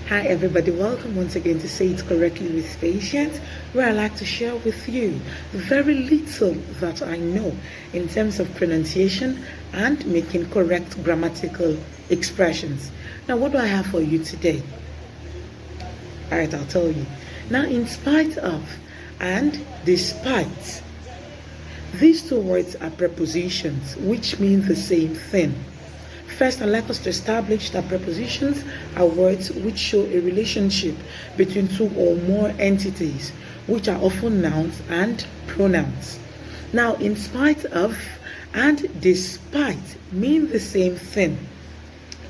Hi everybody, welcome once again to Say It Correctly with Patience, where I like to share with you the very little that I know in terms of pronunciation and making correct grammatical expressions. Now, what do I have for you today? Alright, I'll tell you. Now, in spite of and despite, these two words are prepositions which mean the same thing. First, I'd like us to establish that prepositions are words which show a relationship between two or more entities, which are often nouns and pronouns. Now, in spite of and despite mean the same thing.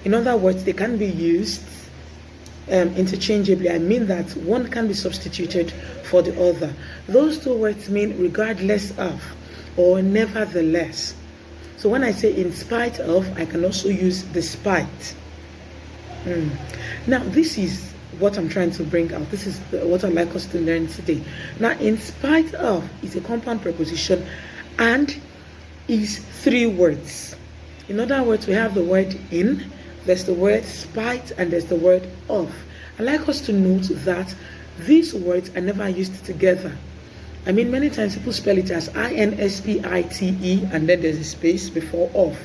In other words, they can be used interchangeably. I mean that one can be substituted for the other. Those two words mean regardless of or nevertheless. So when I say in spite of, I can also use despite. Now, this is what I'm trying to bring out. This is what I'd like us to learn today. Now, in spite of is a compound preposition and is three words. In other words, we have the word in, there's the word spite, and there's the word of. I'd like us to note that these words are never used together. I mean, many times people spell it as INSPITE and then there's a space before of.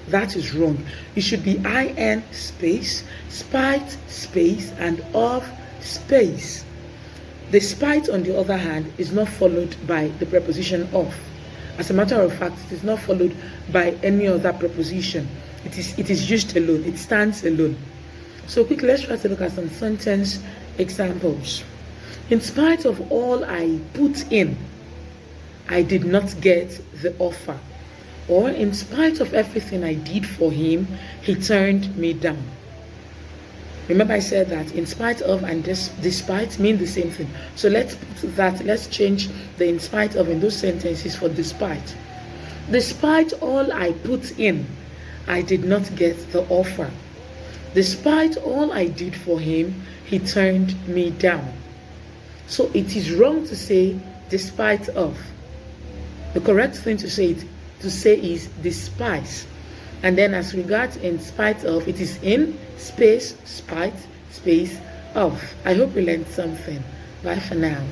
That is wrong. It should be IN space, spite space, and of space. The spite, on the other hand, is not followed by the preposition of. As a matter of fact, it is not followed by any other preposition. It is used alone. It stands alone. So quickly, let's try to look at some sentence examples. In spite of all I put in, I did not get the offer. Or in spite of everything I did for him, he turned me down. Remember I said that in spite of and despite mean the same thing. So let's change the in spite of in those sentences for despite. Despite all I put in, I did not get the offer. Despite all I did for him, he turned me down. So it is wrong to say despite of. The correct thing to say is despite. And then as regards in spite of, it is in space spite space of. I hope you learned something. Bye for now.